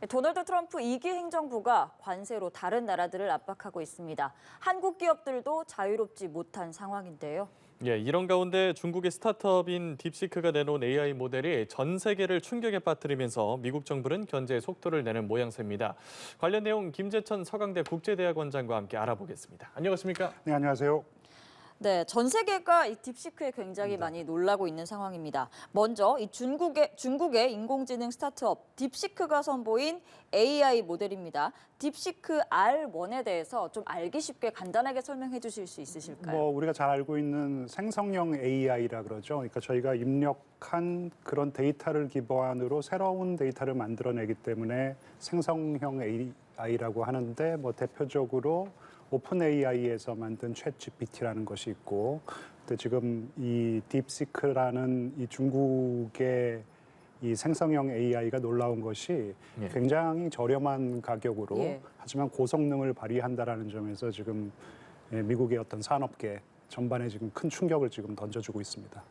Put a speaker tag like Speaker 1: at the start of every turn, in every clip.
Speaker 1: 도널드 트럼프 2기 행정부가 관세로 다른 나라들을 압박하고 있습니다. 한국 기업들도 자유롭지 못한 상황인데요.
Speaker 2: 예, 이런 가운데 중국의 스타트업인 딥시크가 내놓은 AI 모델이 전 세계를 충격에 빠뜨리면서 미국 정부는 견제의 속도를 내는 모양새입니다. 관련 내용 김재천 서강대 국제대학원장과 함께 알아보겠습니다. 안녕하십니까?
Speaker 3: 네, 안녕하세요.
Speaker 1: 네, 전 세계가 이 딥시크에 굉장히 많이 놀라고 있는 상황입니다. 먼저 이 중국의 인공지능 스타트업 딥시크가 선보인 AI 모델입니다. 딥시크 R1에 대해서 좀 알기 쉽게 간단하게 설명해 주실 수 있으실까요?
Speaker 3: 우리가 잘 알고 있는 생성형 AI라 그러죠. 그러니까 저희가 입력한 그런 데이터를 기반으로 새로운 데이터를 만들어내기 때문에 생성형 AI라고 하는데 대표적으로 오픈 AI에서 만든 챗 GPT라는 것이 있고, 근데 지금 이 딥시크라는 이 중국의 이 생성형 AI가 놀라운 것이 굉장히 저렴한 가격으로 하지만 고성능을 발휘한다라는 점에서 지금 미국의 어떤 산업계 전반에 지금 큰 충격을 지금 던져주고 있습니다.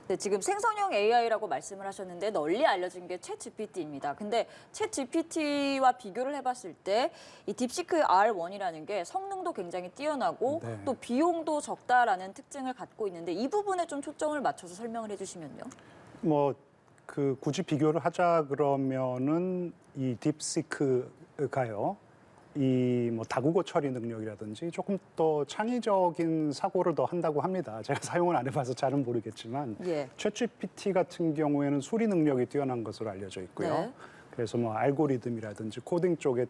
Speaker 1: 네, 지금 생성형 AI라고 말씀을 하셨는데 널리 알려진 게 챗 GPT입니다. 근데 챗 GPT와 비교를 해봤을 때 이 딥시크 R1이라는 게 성능도 굉장히 뛰어나고 또 비용도 적다라는 특징을 갖고 있는데 이 부분에 좀 초점을 맞춰서 설명을 해주시면요.
Speaker 3: 굳이 비교를 하자 그러면은 이 딥시크가요. 이 다국어 처리 능력이라든지 조금 더 창의적인 사고를 더 한다고 합니다. 제가 사용을 안 해봐서 잘은 모르겠지만 챗 GPT 같은 경우에는 수리 능력이 뛰어난 것으로 알려져 있고요.
Speaker 1: 네.
Speaker 3: 그래서 알고리즘이라든지 코딩 쪽에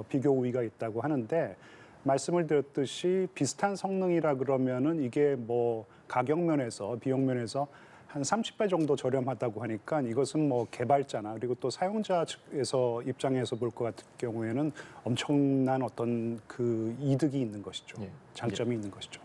Speaker 3: 비교 우위가 있다고 하는데 말씀을 드렸듯이 비슷한 성능이라 그러면은 이게 가격 면에서 비용 면에서 한 30배 정도 저렴하다고 하니까 이것은 개발자나 그리고 또 사용자 측에서 입장에서 볼 것 같은 경우에는 엄청난 어떤 그 이득이 있는 것이죠. 장점이 있는 것이죠.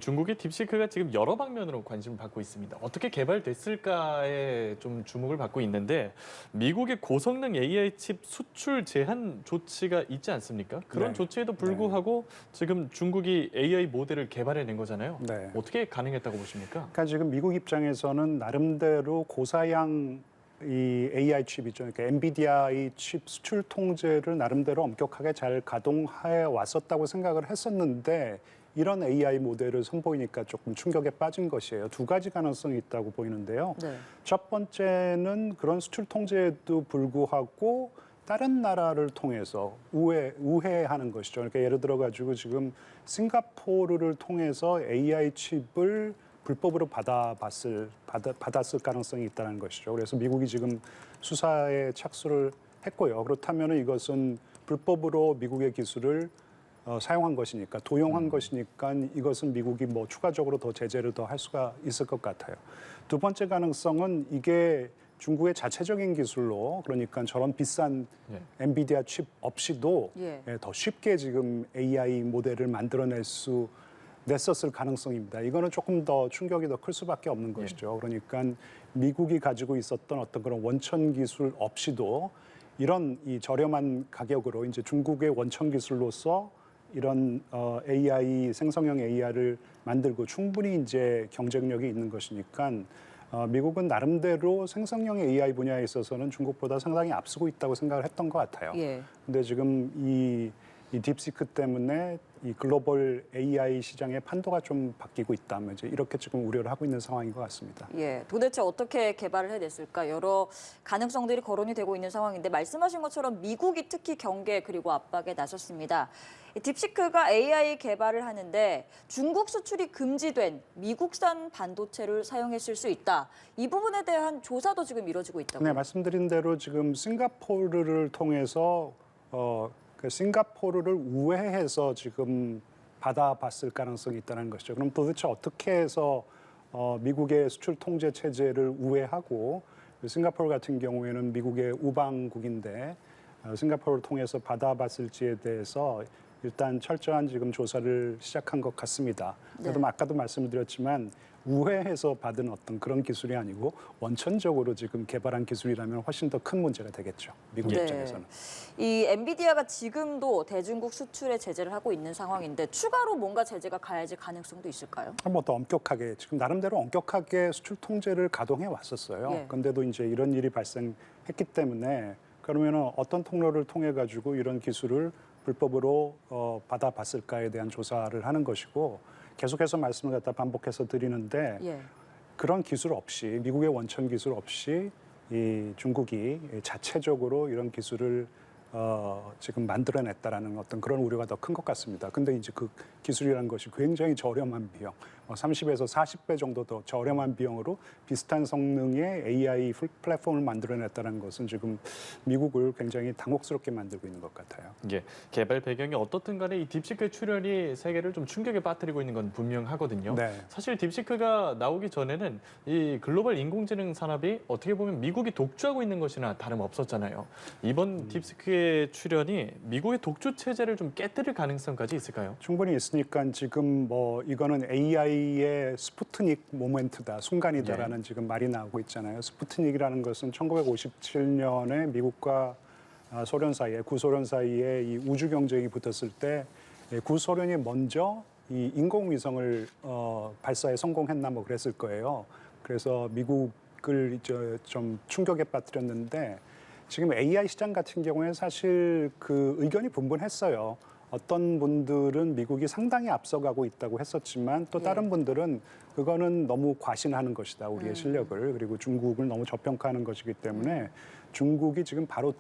Speaker 2: 중국의 딥시크가 지금 여러 방면으로 관심을 받고 있습니다. 어떻게 개발됐을까에 좀 주목을 받고 있는데 미국의 고성능 AI 칩 수출 제한 조치가 있지 않습니까? 그런 조치에도 불구하고 지금 중국이 AI 모델을 개발해낸 거잖아요. 어떻게 가능했다고 보십니까?
Speaker 3: 그러니까 지금 미국 입장에서는 나름대로 고사양 이 AI 칩이죠. 그러니까 엔비디아의 칩 수출 통제를 나름대로 엄격하게 잘 가동해 왔었다고 생각을 했었는데 이런 AI 모델을 선보이니까 조금 충격에 빠진 것이에요. 두 가지 가능성이 있다고 보이는데요. 첫 번째는 그런 수출 통제에도 불구하고 다른 나라를 통해서 우회하는 것이죠. 그러니까 예를 들어 가지고 지금 싱가포르를 통해서 AI 칩을 불법으로 받았을 가능성이 있다는 것이죠. 그래서 미국이 지금 수사에 착수를 했고요. 그렇다면 이것은 불법으로 미국의 기술을 사용한 것이니까, 도용한 것이니까 이것은 미국이 추가적으로 더 제재를 더 할 수가 있을 것 같아요. 두 번째 가능성은 이게 중국의 자체적인 기술로, 그러니까 저런 비싼 엔비디아 칩 없이도 더 쉽게 지금 AI 모델을 냈었을 가능성입니다. 이거는 조금 더 충격이 더 클 수밖에 없는 것이죠. 그러니까 미국이 가지고 있었던 어떤 그런 원천 기술 없이도 이런 이 저렴한 가격으로 이제 중국의 원천 기술로서 이런 AI 생성형 AI를 만들고 충분히 이제 경쟁력이 있는 것이니까 미국은 나름대로 생성형 AI 분야에 있어서는 중국보다 상당히 앞서고 있다고 생각을 했던 것 같아요. 근데 지금 이 딥시크 때문에 이 글로벌 AI 시장의 판도가 좀 바뀌고 있다. 이제 이렇게 지금 우려를 하고 있는 상황인 것 같습니다.
Speaker 1: 도대체 어떻게 개발을 해냈을까? 여러 가능성들이 거론이 되고 있는 상황인데 말씀하신 것처럼 미국이 특히 경계 그리고 압박에 나섰습니다. 딥시크가 AI 개발을 하는데 중국 수출이 금지된 미국산 반도체를 사용했을 수 있다. 이 부분에 대한 조사도 지금 이루어지고 있다고요?
Speaker 3: 네, 말씀드린 대로 지금 싱가포르를 통해서 싱가포르를 우회해서 지금 받아봤을 가능성이 있다는 것이죠. 그럼 도대체 어떻게 해서 미국의 수출 통제 체제를 우회하고 싱가포르 같은 경우에는 미국의 우방국인데 싱가포르를 통해서 받아봤을지에 대해서 일단 철저한 지금 조사를 시작한 것 같습니다. 그래도 아까도 말씀드렸지만 우회해서 받은 어떤 그런 기술이 아니고 원천적으로 지금 개발한 기술이라면 훨씬 더 큰 문제가 되겠죠. 미국 입장에서는.
Speaker 1: 이 엔비디아가 지금도 대중국 수출에 제재를 하고 있는 상황인데 추가로 뭔가 제재가 가해질 가능성도 있을까요?
Speaker 3: 더 엄격하게 지금 나름대로 엄격하게 수출 통제를 가동해 왔었어요. 그런데도 이제 이런 일이 발생했기 때문에 그러면 어떤 통로를 통해 가지고 이런 기술을 불법으로 받아봤을까에 대한 조사를 하는 것이고 계속해서 말씀을 갖다 반복해서 드리는데
Speaker 1: 예.
Speaker 3: 그런 기술 없이 미국의 원천 기술 없이 이 중국이 자체적으로 이런 기술을 지금 만들어냈다라는 어떤 그런 우려가 더 큰 것 같습니다. 근데 이제 그 기술이라는 것이 굉장히 저렴한 비용, 30에서 40배 정도 더 저렴한 비용으로 비슷한 성능의 AI 플랫폼을 만들어냈다는 것은 지금 미국을 굉장히 당혹스럽게 만들고 있는 것 같아요.
Speaker 2: 예, 개발 배경이 어떻든 간에 이 딥시크의 출현이 세계를 좀 충격에 빠뜨리고 있는 건 분명하거든요.
Speaker 3: 네.
Speaker 2: 사실 딥시크가 나오기 전에는 이 글로벌 인공지능 산업이 어떻게 보면 미국이 독주하고 있는 것이나 다름없었잖아요. 이번 딥시크의 출현이 미국의 독주 체제를 좀 깨뜨릴 가능성까지 있을까요?
Speaker 3: 충분히 있으니까 지금 뭐 이거는 AI의 스푸트닉 모멘트다, 순간이다라는 지금 말이 나오고 있잖아요. 스푸트닉이라는 것은 1957년에 미국과 소련 사이에, 구소련 사이에 이 우주 경쟁이 붙었을 때 구소련이 먼저 이 인공위성을 발사에 성공했나 뭐 그랬을 거예요. 그래서 미국을 이제 좀 충격에 빠뜨렸는데 지금 AI 시장 같은 경우에 사실 그 의견이 분분했어요. 어떤 분들은 미국이 상당히 앞서가고 있다고 했었지만 또 다른 분들은 그거는 너무 과신하는 것이다, 우리의 실력을. 그리고 중국을 너무 저평가하는 것이기 때문에 중국이 지금 바로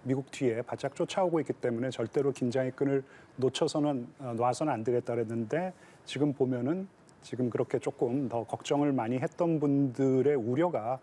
Speaker 3: 미국 뒤에 바짝 쫓아오고 있기 때문에 절대로 긴장의 끈을 놔서는 안 되겠다 그랬는데 지금 보면은 지금 그렇게 조금 더 걱정을 많이 했던 분들의 우려가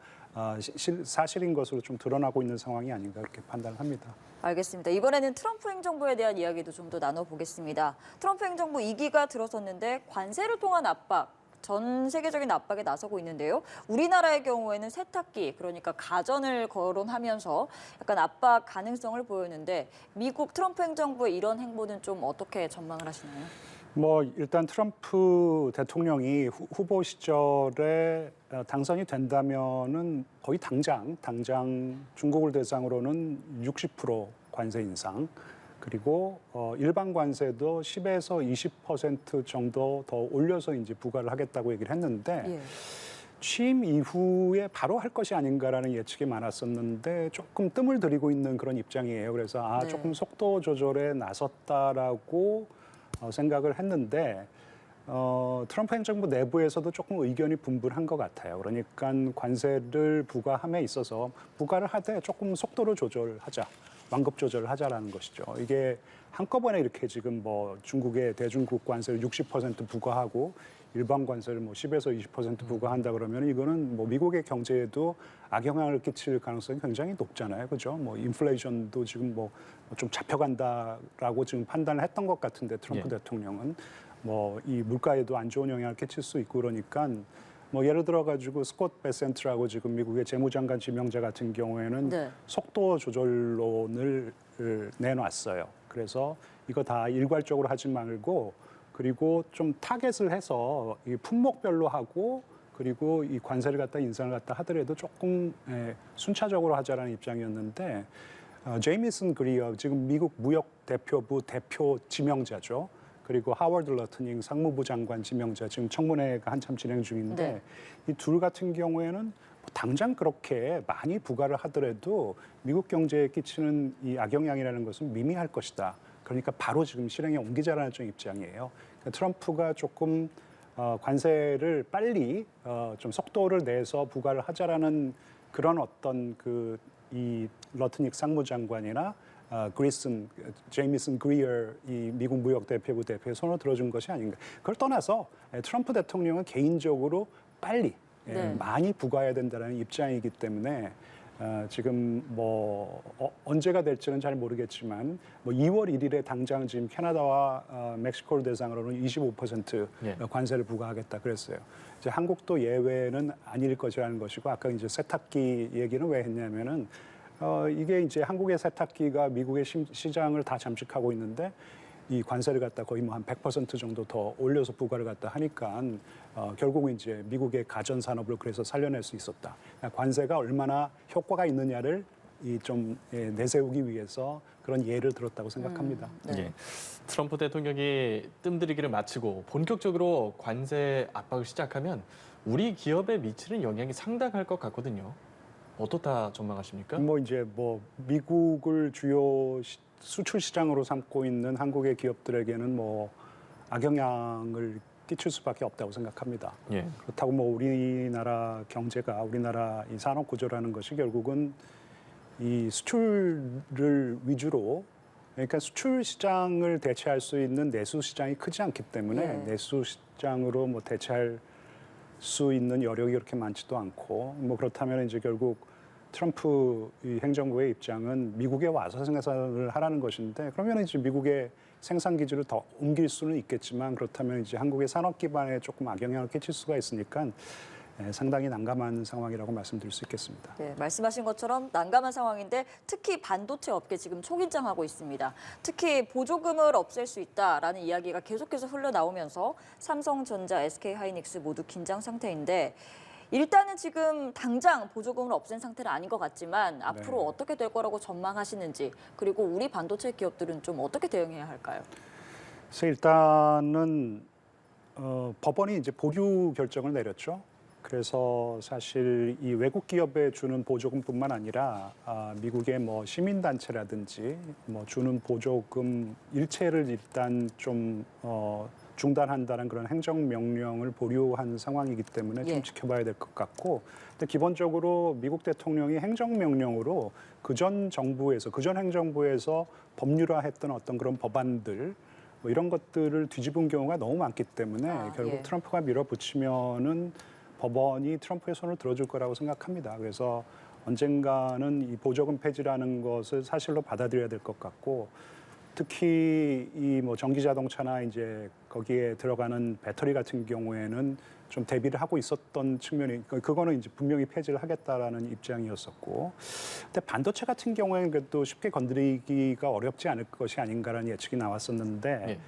Speaker 3: 사실인 것으로 좀 드러나고 있는 상황이 아닌가 그렇게 판단합니다.
Speaker 1: 알겠습니다. 이번에는 트럼프 행정부에 대한 이야기도 좀 더 나눠보겠습니다. 트럼프 행정부 2기가 들어섰는데 관세를 통한 압박, 전 세계적인 압박에 나서고 있는데요. 우리나라의 경우에는 세탁기, 그러니까 가전을 거론하면서 약간 압박 가능성을 보였는데 미국 트럼프 행정부의 이런 행보는 좀 어떻게 전망을 하시나요?
Speaker 3: 뭐 일단 트럼프 대통령이 후보 시절에 당선이 된다면은 거의 당장 중국을 대상으로는 60% 관세 인상, 그리고 일반 관세도 10에서 20% 정도 더 올려서 이제 부과를 하겠다고 얘기를 했는데
Speaker 1: 예.
Speaker 3: 취임 이후에 바로 할 것이 아닌가라는 예측이 많았었는데 조금 뜸을 들이고 있는 그런 입장이에요. 그래서
Speaker 1: 네.
Speaker 3: 조금 속도 조절에 나섰다라고 생각을 했는데 트럼프 행정부 내부에서도 조금 의견이 분분한 것 같아요. 그러니까 관세를 부과함에 있어서 부과를 하되 조금 속도를 조절하자, 완급 조절을 하자라는 것이죠. 이게 한꺼번에 이렇게 지금 뭐 중국의 대중국 관세를 60% 부과하고 일반 관세를 뭐 10에서 20% 부과한다 그러면 이거는 뭐 미국의 경제에도 악영향을 끼칠 가능성이 굉장히 높잖아요. 그죠? 뭐 인플레이션도 지금 뭐 좀 잡혀간다라고 지금 판단을 했던 것 같은데 트럼프 대통령은 뭐 이 물가에도 안 좋은 영향을 끼칠 수 있고 그러니까 뭐 예를 들어 가지고 스콧 베센트라고 지금 미국의 재무장관 지명자 같은 경우에는 속도 조절론을 내놨어요. 그래서 이거 다 일괄적으로 하지 말고 그리고 좀 타겟을 해서 이 품목별로 하고 그리고 이 관세를 갖다 인상을 갖다 하더라도 조금 순차적으로 하자라는 입장이었는데 제이미슨 그리어 지금 미국 무역 대표부 대표 지명자죠. 그리고 하워드 러트닝 상무부 장관 지명자 지금 청문회가 한참 진행 중인데 이 둘 같은 경우에는 당장 그렇게 많이 부과를 하더라도 미국 경제에 끼치는 이 악영향이라는 것은 미미할 것이다. 그러니까 바로 지금 실행에 옮기자라는 좀 입장이에요. 그러니까 트럼프가 조금 관세를 빨리 좀 속도를 내서 부과를 하자라는 그런 어떤 이 러트닉 상무장관이나 제이미슨 그리어 이 미국 무역 대표부 대표의 손을 들어준 것이 아닌가. 그걸 떠나서 트럼프 대통령은 개인적으로 빨리 많이 부과해야 된다는 입장이기 때문에 지금 뭐 언제가 될지는 잘 모르겠지만 뭐 2월 1일에 당장 지금 캐나다와 멕시코를 대상으로는 25% 관세를 부과하겠다 그랬어요. 이제 한국도 예외는 아닐 것이라는 것이고 아까 이제 세탁기 얘기는 왜 했냐면은 이게 이제 한국의 세탁기가 미국의 시장을 다 잠식하고 있는데 이 관세를 갖다 거의 뭐 한 100% 정도 더 올려서 부과를 갖다 하니까 결국은 이제 미국의 가전 산업을 그래서 살려낼 수 있었다. 관세가 얼마나 효과가 있느냐를 좀 내세우기 위해서 그런 예를 들었다고 생각합니다.
Speaker 2: 예. 트럼프 대통령이 뜸들이기를 마치고 본격적으로 관세 압박을 시작하면 우리 기업에 미치는 영향이 상당할 것 같거든요. 어떻다 전망하십니까?
Speaker 3: 뭐 이제 뭐 미국을 주요 수출 시장으로 삼고 있는 한국의 기업들에게는 뭐 악영향을 끼칠 수밖에 없다고 생각합니다.
Speaker 2: 예.
Speaker 3: 그렇다고 뭐 우리나라 경제가 우리나라 이 산업 구조라는 것이 결국은 이 수출을 위주로 그러니까 수출 시장을 대체할 수 있는 내수 시장이 크지 않기 때문에
Speaker 1: 예.
Speaker 3: 내수 시장으로 뭐 대체할 수 있는 여력이 그렇게 많지도 않고 뭐 그렇다면 이제 결국 트럼프 이 행정부의 입장은 미국에 와서 생산을 하라는 것인데 그러면 이제 미국의 생산 기지를 더 옮길 수는 있겠지만 그렇다면 이제 한국의 산업 기반에 조금 악영향을 끼칠 수가 있으니까 상당히 난감한 상황이라고 말씀드릴 수 있겠습니다.
Speaker 1: 네, 말씀하신 것처럼 난감한 상황인데 특히 반도체 업계 지금 초긴장하고 있습니다. 특히 보조금을 없앨 수 있다라는 이야기가 계속해서 흘러나오면서 삼성전자, SK하이닉스 모두 긴장 상태인데 일단은 지금 당장 보조금을 없앤 상태는 아닌 것 같지만 앞으로
Speaker 3: 네.
Speaker 1: 어떻게 될 거라고 전망하시는지 그리고 우리 반도체 기업들은 좀 어떻게 대응해야 할까요?
Speaker 3: 그래서 일단은 법원이 이제 보류 결정을 내렸죠. 그래서 사실 이 외국 기업에 주는 보조금뿐만 아니라 미국의 뭐 시민단체라든지 뭐 주는 보조금 일체를 일단 좀 중단한다는 그런 행정명령을 보류한 상황이기 때문에 좀
Speaker 1: 예.
Speaker 3: 지켜봐야 될 것 같고 근데 기본적으로 미국 대통령이 행정명령으로 그전 정부에서 그전 행정부에서 법률화했던 어떤 그런 법안들 뭐 이런 것들을 뒤집은 경우가 너무 많기 때문에 결국
Speaker 1: 예.
Speaker 3: 트럼프가 밀어붙이면은 법원이 트럼프의 손을 들어줄 거라고 생각합니다. 그래서 언젠가는 이 보조금 폐지라는 것을 사실로 받아들여야 될 것 같고 특히 이 뭐 전기 자동차나 이제 거기에 들어가는 배터리 같은 경우에는 좀 대비를 하고 있었던 측면이 그거는 이제 분명히 폐지를 하겠다라는 입장이었었고 근데 반도체 같은 경우에는 그래도 쉽게 건드리기가 어렵지 않을 것이 아닌가라는 예측이 나왔었는데
Speaker 2: 예.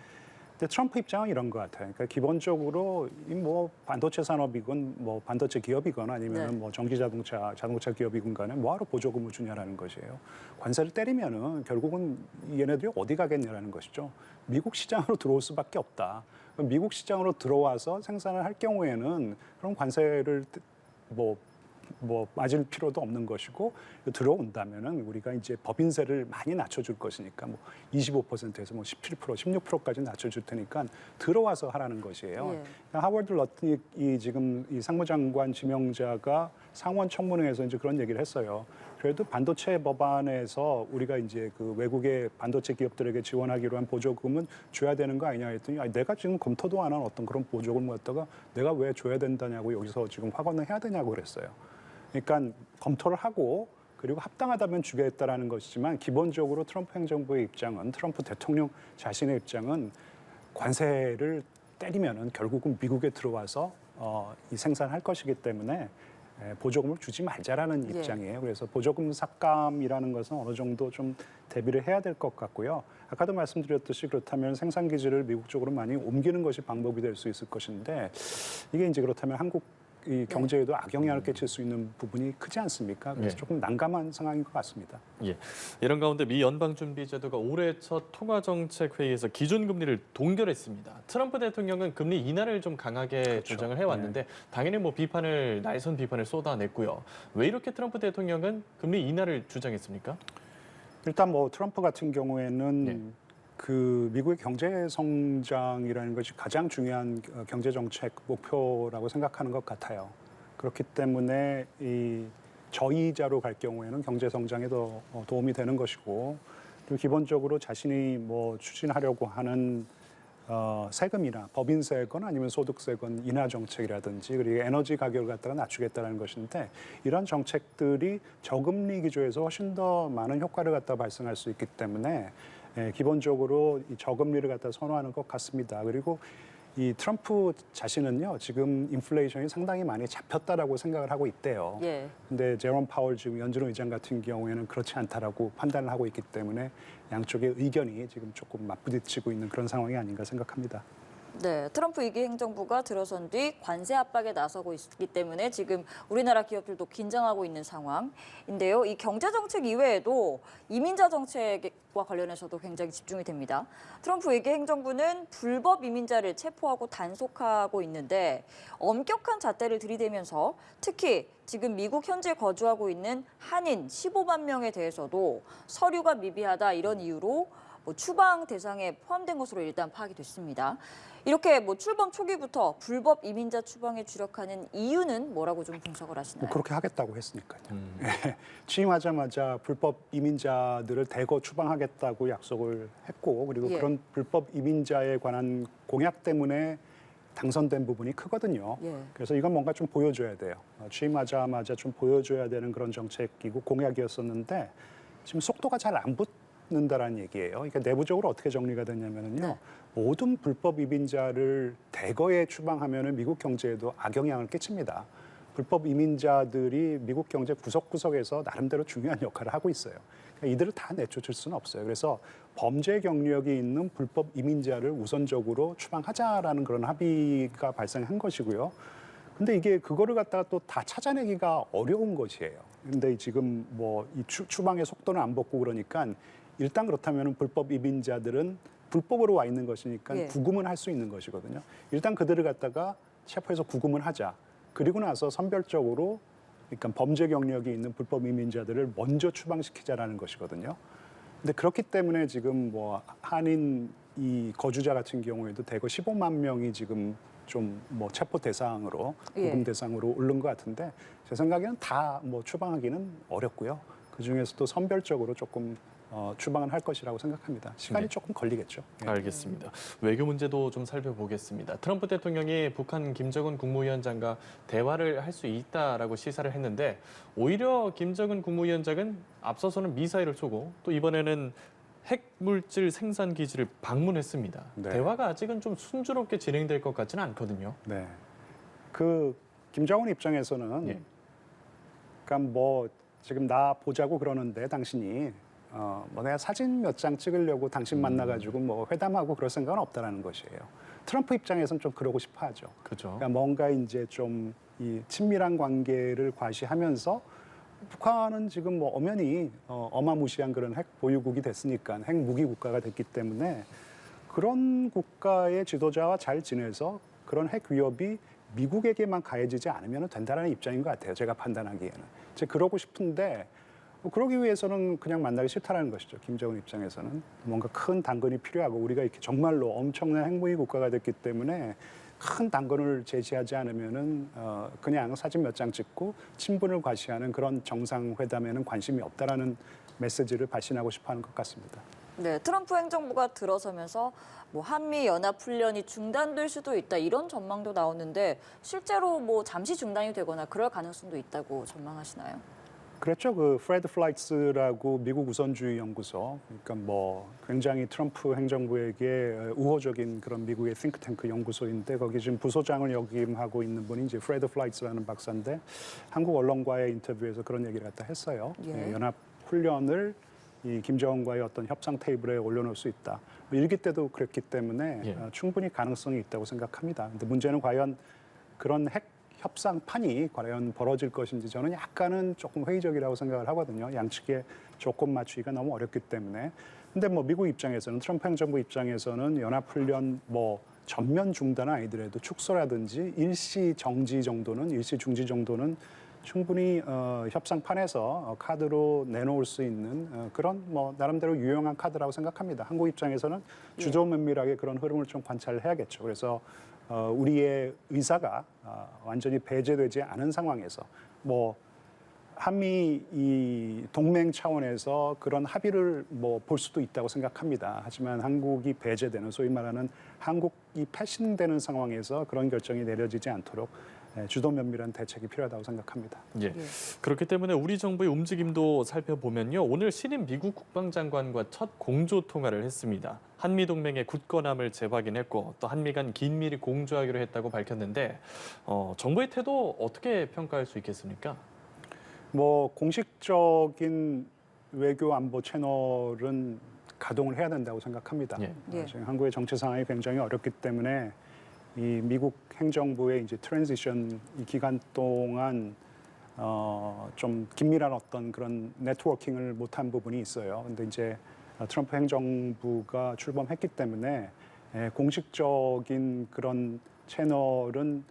Speaker 3: 근데 트럼프 입장은 이런 것 같아요. 그러니까 기본적으로 이 뭐 반도체 산업이건 뭐 반도체 기업이건 아니면
Speaker 1: 네.
Speaker 3: 뭐 전기 자동차 기업이건 간에 뭐하러 보조금을 주냐라는 것이에요. 관세를 때리면은 결국은 얘네들이 어디 가겠냐라는 것이죠. 미국 시장으로 들어올 수밖에 없다. 그럼 미국 시장으로 들어와서 생산을 할 경우에는 그런 관세를 뭐 맞을 필요도 없는 것이고 들어온다면은 우리가 이제 법인세를 많이 낮춰줄 것이니까 뭐 25%에서 뭐 17%, 16%까지 낮춰줄 테니까 들어와서 하라는 것이에요.
Speaker 1: 예.
Speaker 3: 하워드 러트닉 이 지금 이 상무장관 지명자가 상원 청문회에서 이제 그런 얘기를 했어요. 그래도 반도체 법안에서 우리가 이제 그 외국의 반도체 기업들에게 지원하기로 한 보조금은 줘야 되는 거 아니냐 했더니 아니, 내가 지금 검토도 안 한 어떤 그런 보조금을 갖다가 내가 왜 줘야 된다냐고 여기서 지금 확언을 해야 되냐고 그랬어요. 그러니까 검토를 하고 그리고 합당하다면 주겠다라는 것이지만 기본적으로 트럼프 행정부의 입장은 트럼프 대통령 자신의 입장은 관세를 때리면은 결국은 미국에 들어와서 이 생산할 것이기 때문에 보조금을 주지 말자라는
Speaker 1: 예.
Speaker 3: 입장이에요. 그래서 보조금 삭감이라는 것은 어느 정도 좀 대비를 해야 될 것 같고요. 아까도 말씀드렸듯이 그렇다면 생산 기지를 미국 쪽으로 많이 옮기는 것이 방법이 될 수 있을 것인데 이게 이제 그렇다면 한국 이 경제에도 악영향을 끼칠 수 있는 부분이 크지 않습니까? 그래서
Speaker 2: 네.
Speaker 3: 조금 난감한 상황인 것 같습니다.
Speaker 2: 예. 이런 가운데 미 연방준비제도가 올해 첫 통화정책회의에서 기준금리를 동결했습니다. 트럼프 대통령은 금리 인하를 좀 강하게
Speaker 3: 그렇죠.
Speaker 2: 주장을 해왔는데 당연히 뭐 날선 비판을 쏟아냈고요. 왜 이렇게 트럼프 대통령은 금리 인하를 주장했습니까?
Speaker 3: 일단 뭐 트럼프 같은 경우에는
Speaker 2: 네.
Speaker 3: 그 미국의 경제 성장이라는 것이 가장 중요한 경제 정책 목표라고 생각하는 것 같아요. 그렇기 때문에 이 저이자로 갈 경우에는 경제 성장에 더 도움이 되는 것이고 그리고 기본적으로 자신이 뭐 추진하려고 하는 세금이나 법인세건 아니면 소득세건 인하 정책이라든지 그리고 에너지 가격을 갖다가 낮추겠다는 것인데 이런 정책들이 저금리 기조에서 훨씬 더 많은 효과를 갖다 발생할 수 있기 때문에 기본적으로 이 저금리를 갖다 선호하는 것 같습니다. 그리고 이 트럼프 자신은요 지금 인플레이션이 상당히 많이 잡혔다라고 생각을 하고 있대요.
Speaker 1: 예.
Speaker 3: 근데 제롬 파월 지금 연준 의장 같은 경우에는 그렇지 않다라고 판단을 하고 있기 때문에 양쪽의 의견이 지금 조금 맞부딪히고 있는 그런 상황이 아닌가 생각합니다.
Speaker 1: 네, 트럼프 2기 행정부가 들어선 뒤 관세 압박에 나서고 있기 때문에 지금 우리나라 기업들도 긴장하고 있는 상황인데요. 이 경제 정책 이외에도 이민자 정책과 관련해서도 굉장히 집중이 됩니다. 트럼프 2기 행정부는 불법 이민자를 체포하고 단속하고 있는데 엄격한 잣대를 들이대면서 특히 지금 미국 현지에 거주하고 있는 한인 15만 명에 대해서도 서류가 미비하다 이런 이유로 추방 대상에 포함된 것으로 일단 파악이 됐습니다. 이렇게 출범 초기부터 불법 이민자 추방에 주력하는 이유는 뭐라고 좀 분석을 하시나요?
Speaker 3: 그렇게 하겠다고 했으니까요. 취임하자마자 불법 이민자들을 대거 추방하겠다고 약속을 했고 그리고
Speaker 1: 예.
Speaker 3: 그런 불법 이민자에 관한 공약 때문에 당선된 부분이 크거든요.
Speaker 1: 예.
Speaker 3: 그래서 이건 뭔가 좀 보여줘야 돼요. 취임하자마자 좀 보여줘야 되는 그런 정책이고 공약이었었는데 지금 속도가 잘 안 붙는다라는 얘기예요. 그러니까 내부적으로 어떻게 정리가 됐냐면요.
Speaker 1: 네.
Speaker 3: 모든 불법 이민자를 대거에 추방하면은 미국 경제에도 악영향을 끼칩니다. 불법 이민자들이 미국 경제 구석구석에서 나름대로 중요한 역할을 하고 있어요. 그러니까 이들을 다 내쫓을 수는 없어요. 그래서 범죄 경력이 있는 불법 이민자를 우선적으로 추방하자라는 그런 합의가 발생한 것이고요. 근데 이게 그거를 갖다가 또 다 찾아내기가 어려운 것이에요. 근데 지금 이 추방의 속도는 안 붙고 그러니까 일단 그렇다면 불법 이민자들은 불법으로 와 있는 것이니까
Speaker 1: 예.
Speaker 3: 구금은 할 수 있는 것이거든요. 일단 그들을 갖다가 체포해서 구금을 하자. 그리고 나서 선별적으로 그러니까 범죄 경력이 있는 불법 이민자들을 먼저 추방시키자라는 것이거든요. 근데 그렇기 때문에 지금 한인 이 거주자 같은 경우에도 대거 15만 명이 지금 좀 체포 대상으로 구금
Speaker 1: 예.
Speaker 3: 대상으로 오른 것 같은데 제 생각에는 다 추방하기는 어렵고요. 그 중에서도 선별적으로 조금 추방은 할 것이라고 생각합니다. 시간이
Speaker 2: 네.
Speaker 3: 조금 걸리겠죠. 예.
Speaker 2: 알겠습니다. 외교 문제도 좀 살펴보겠습니다. 트럼프 대통령이 북한 김정은 국무위원장과 대화를 할 수 있다라고 시사를 했는데 오히려 김정은 국무위원장은 앞서서는 미사일을 쏘고 또 이번에는 핵물질 생산 기지를 방문했습니다.
Speaker 3: 네.
Speaker 2: 대화가 아직은 좀 순조롭게 진행될 것 같지는 않거든요.
Speaker 3: 네. 그 김정은 입장에서는
Speaker 2: 예.
Speaker 3: 그러니까 지금 나 보자고 그러는데 당신이 내가 사진 몇 장 찍으려고 당신 만나가지고 회담하고 그럴 생각은 없다라는 것이에요. 트럼프 입장에서는 좀 그러고 싶어하죠.
Speaker 2: 그렇죠.
Speaker 3: 그러니까 뭔가 이제 좀 이 친밀한 관계를 과시하면서 북한은 지금 엄연히 어마무시한 그런 핵 보유국이 됐으니까 핵 무기 국가가 됐기 때문에 그런 국가의 지도자와 잘 지내서 그런 핵 위협이 미국에게만 가해지지 않으면 된다는 입장인 것 같아요. 제가 판단하기에는. 제가 그러고 싶은데 그러기 위해서는 그냥 만나기 싫다라는 것이죠. 김정은 입장에서는 뭔가 큰 당근이 필요하고 우리가 이렇게 정말로 엄청난 핵무기 국가가 됐기 때문에 큰 당근을 제시하지 않으면은 그냥 사진 몇 장 찍고 친분을 과시하는 그런 정상회담에는 관심이 없다라는 메시지를 발신하고 싶어하는 것 같습니다.
Speaker 1: 네, 트럼프 행정부가 들어서면서 한미 연합 훈련이 중단될 수도 있다 이런 전망도 나오는데 실제로 잠시 중단이 되거나 그럴 가능성도 있다고 전망하시나요?
Speaker 3: 그랬죠. 그 프레드 플라이츠라고 미국 우선주의 연구소, 그러니까 굉장히 트럼프 행정부에게 우호적인 그런 미국의 싱크탱크 연구소인데 거기 지금 부소장을 역임하고 있는 분이 이제 프레드 플라이츠라는 박사인데 한국 언론과의 인터뷰에서 그런 얘기를 갖다 했어요.
Speaker 1: 예.
Speaker 3: 연합 훈련을 이 김정은과의 어떤 협상 테이블에 올려놓을 수 있다. 일기 때도 그랬기 때문에
Speaker 2: 예.
Speaker 3: 충분히 가능성이 있다고 생각합니다. 근데 문제는 과연 그런 핵 협상판이 과연 벌어질 것인지 저는 약간은 조금 회의적이라고 생각을 하거든요. 양측의 조건 맞추기가 너무 어렵기 때문에. 근데 미국 입장에서는 트럼프 행정부 입장에서는 연합훈련 전면 중단은 아니더라도 축소라든지 일시 정지 정도는 일시 중지 정도는 충분히 협상판에서 카드로 내놓을 수 있는 그런 나름대로 유용한 카드라고 생각합니다. 한국 입장에서는 주저 면밀하게 그런 흐름을 좀 관찰을 해야겠죠. 그래서 우리의 의사가 완전히 배제되지 않은 상황에서 한미 이 동맹 차원에서 그런 합의를 볼 수도 있다고 생각합니다. 하지만 한국이 배제되는 소위 말하는 한국이 패싱되는 상황에서 그런 결정이 내려지지 않도록 주도 면밀한 대책이 필요하다고 생각합니다.
Speaker 2: 예. 그렇기 때문에 우리 정부의 움직임도 살펴보면요. 오늘 신임 미국 국방장관과 첫 공조 통화를 했습니다. 한미 동맹의 굳건함을 재확인했고 또 한미 간 긴밀히 공조하기로 했다고 밝혔는데 정부의 태도 어떻게 평가할 수 있겠습니까?
Speaker 3: 공식적인 외교 안보 채널은 가동을 해야 된다고 생각합니다.
Speaker 2: 예.
Speaker 1: 예.
Speaker 3: 지금 한국의 정치 상황이 굉장히 어렵기 때문에 이 미국 행정부의 이제 트랜지션 이 기간 동안 좀 긴밀한 어떤 그런 네트워킹을 못한 부분이 있어요. 근데 이제 트럼프 행정부가 출범했기 때문에 공식적인 그런 채널은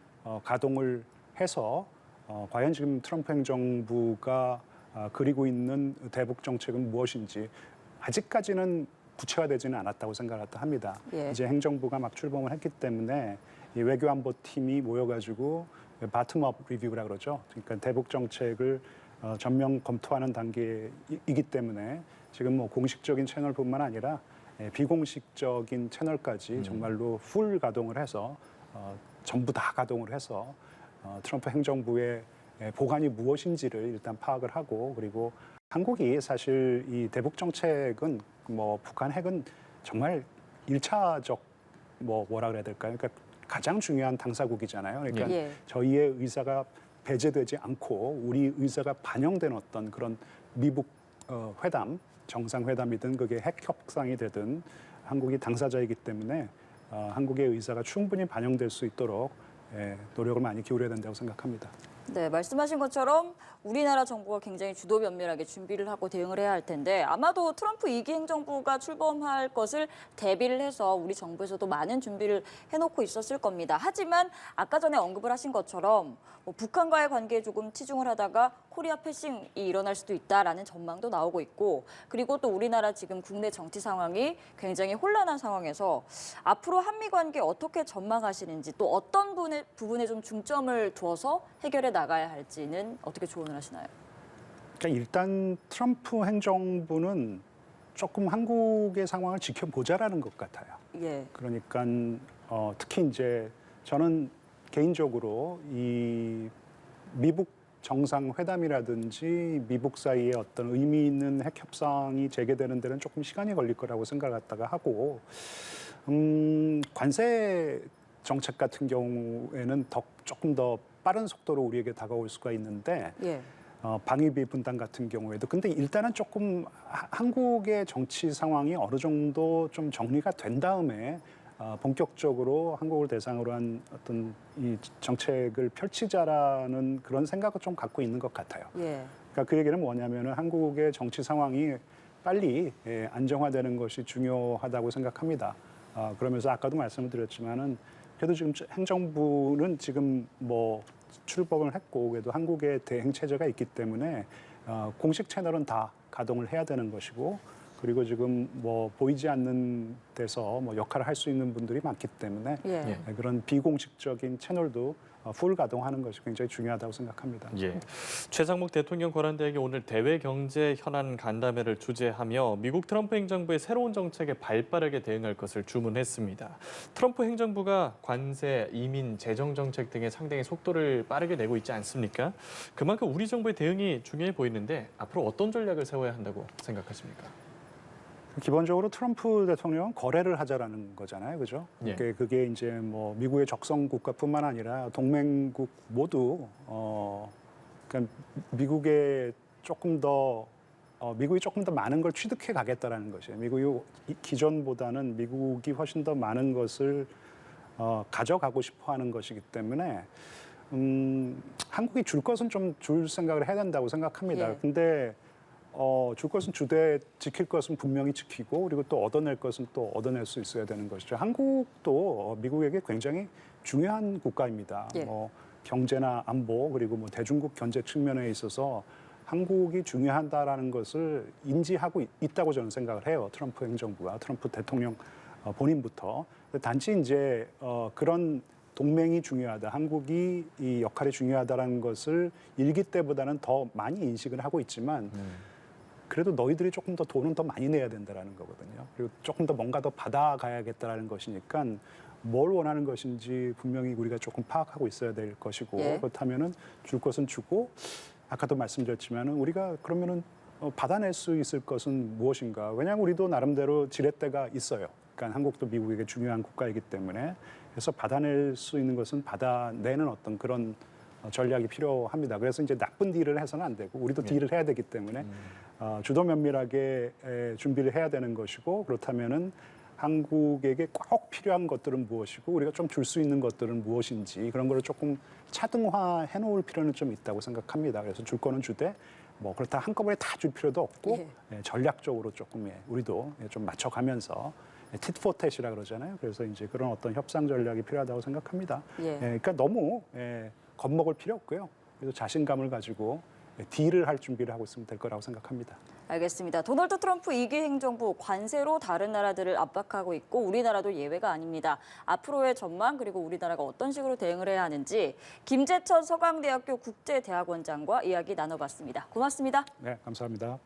Speaker 3: 가동을 해서 과연 지금 트럼프 행정부가 그리고 있는 대북 정책은 무엇인지 아직까지는 구체화되지는 않았다고 생각합니다.
Speaker 1: 예.
Speaker 3: 이제 행정부가 막 출범을 했기 때문에 이 외교안보 팀이 모여가지고 바텀업 리뷰라 그러죠. 그러니까 대북 정책을 전면 검토하는 단계이기 때문에 지금 뭐 공식적인 채널뿐만 아니라 비공식적인 채널까지 정말로 풀 가동을 해서 전부 다 가동을 해서 트럼프 행정부의 보관이 무엇인지를 일단 파악을 하고 그리고 한국이 사실 이 대북 정책은 뭐 북한 핵은 정말 일차적 뭐라 그래야 될까요? 그러니까 가장 중요한 당사국이잖아요. 그러니까
Speaker 1: 예.
Speaker 3: 저희의 의사가 배제되지 않고 우리 의사가 반영된 어떤 그런 미북 회담, 정상회담이든 그게 핵 협상이 되든 한국이 당사자이기 때문에 한국의 의사가 충분히 반영될 수 있도록 노력을 많이 기울여야 된다고 생각합니다.
Speaker 1: 네, 말씀하신 것처럼 우리나라 정부가 굉장히 주도 면밀하게 준비를 하고 대응을 해야 할 텐데 아마도 트럼프 2기 행정부가 출범할 것을 대비를 해서 우리 정부에서도 많은 준비를 해놓고 있었을 겁니다. 하지만 아까 전에 언급을 하신 것처럼 뭐 북한과의 관계에 조금 치중을 하다가 코리아 패싱이 일어날 수도 있다라는 전망도 나오고 있고 그리고 또 우리나라 지금 국내 정치 상황이 굉장히 혼란한 상황에서 앞으로 한미 관계 어떻게 전망하시는지 또 어떤 부분에 좀 중점을 두어서 해결해 나가야 할지는 어떻게 조언을 하시나요?
Speaker 3: 그러니까 일단 트럼프 행정부는 조금 한국의 상황을 지켜보자라는 것 같아요.
Speaker 1: 예.
Speaker 3: 그러니까 특히 이제 저는 개인적으로 이 미북 정상회담이라든지 미북 사이에 어떤 의미 있는 핵 협상이 재개되는 데는 조금 시간이 걸릴 거라고 생각했다가 하고 관세 정책 같은 경우에는 조금 더 빠른 속도로 우리에게 다가올 수가 있는데
Speaker 1: 예.
Speaker 3: 방위비 분담 같은 경우에도 근데 일단은 조금 한국의 정치 상황이 어느 정도 좀 정리가 된 다음에 본격적으로 한국을 대상으로 한 어떤 이 정책을 펼치자라는 그런 생각을 좀 갖고 있는 것 같아요.
Speaker 1: 예.
Speaker 3: 그러니까 그 얘기는 뭐냐면은 한국의 정치 상황이 빨리 안정화되는 것이 중요하다고 생각합니다. 그러면서 아까도 말씀을 드렸지만은 그래도 지금 행정부는 지금 뭐 출범을 했고 그래도 한국의 대행 체제가 있기 때문에 공식 채널은 다 가동을 해야 되는 것이고 그리고 지금 뭐 보이지 않는 데서 뭐 역할을 할 수 있는 분들이 많기 때문에
Speaker 1: 예.
Speaker 3: 그런 비공식적인 채널도 풀 가동하는 것이 굉장히 중요하다고 생각합니다.
Speaker 2: 예. 최상목 대통령 권한대행이 오늘 대외 경제 현안 간담회를 주재하며 미국 트럼프 행정부의 새로운 정책에 발빠르게 대응할 것을 주문했습니다. 트럼프 행정부가 관세, 이민, 재정 정책 등의 상당히 속도를 빠르게 내고 있지 않습니까? 그만큼 우리 정부의 대응이 중요해 보이는데 앞으로 어떤 전략을 세워야 한다고 생각하십니까?
Speaker 3: 기본적으로 트럼프 대통령은 거래를 하자라는 거잖아요, 그죠?
Speaker 2: 예.
Speaker 3: 그게 이제 뭐 미국의 적성 국가뿐만 아니라 동맹국 모두 그러니까 미국에 조금 더 미국이 조금 더 많은 걸 취득해 가겠다라는 것이에요. 미국이 기존보다는 미국이 훨씬 더 많은 것을 가져가고 싶어하는 것이기 때문에 한국이 줄 것은 좀 줄 생각을 해야 된다고 생각합니다.
Speaker 1: 예.
Speaker 3: 근데 줄 것은 주되 지킬 것은 분명히 지키고 그리고 또 얻어낼 것은 또 얻어낼 수 있어야 되는 것이죠. 한국도 미국에게 굉장히 중요한 국가입니다.
Speaker 1: 예.
Speaker 3: 뭐 경제나 안보 그리고 뭐 대중국 견제 측면에 있어서 한국이 중요하다라는 것을 인지하고 있다고 저는 생각을 해요. 트럼프 행정부가 트럼프 대통령 본인부터. 단지 이제 그런 동맹이 중요하다. 한국이 이 역할이 중요하다라는 것을 일기 때보다는 더 많이 인식을 하고 있지만 그래도 너희들이 조금 더 돈은 더 많이 내야 된다라는 거거든요. 그리고 조금 더 뭔가 더 받아가야겠다라는 것이니까 뭘 원하는 것인지 분명히 우리가 조금 파악하고 있어야 될 것이고
Speaker 1: 예.
Speaker 3: 그렇다면은 줄 것은 주고 아까도 말씀드렸지만은 우리가 그러면은 받아낼 수 있을 것은 무엇인가? 왜냐하면 우리도 나름대로 지렛대가 있어요. 그러니까 한국도 미국에게 중요한 국가이기 때문에 그래서 받아낼 수 있는 것은 받아내는 어떤 그런 전략이 필요합니다. 그래서 이제 나쁜 딜을 해서는 안 되고 우리도 딜을 해야 되기 때문에 주도 면밀하게 준비를 해야 되는 것이고 그렇다면은 한국에게 꼭 필요한 것들은 무엇이고 우리가 좀 줄 수 있는 것들은 무엇인지 그런 거를 조금 차등화해 놓을 필요는 좀 있다고 생각합니다. 그래서 줄 거는 주되 뭐 그렇다 한꺼번에 다 줄 필요도 없고 전략적으로 조금 우리도 좀 맞춰가면서 tit-for-tat이라 그러잖아요. 그래서 이제 그런 어떤 협상 전략이 필요하다고 생각합니다. 그러니까 너무 겁먹을 필요 없고요. 그래서 자신감을 가지고 딜을 할 준비를 하고 있으면 될 거라고 생각합니다.
Speaker 1: 알겠습니다. 도널드 트럼프 2기 행정부 관세로 다른 나라들을 압박하고 있고 우리나라도 예외가 아닙니다. 앞으로의 전망 그리고 우리나라가 어떤 식으로 대응을 해야 하는지 김재천 서강대학교 국제대학원장과 이야기 나눠봤습니다. 고맙습니다.
Speaker 3: 네, 감사합니다.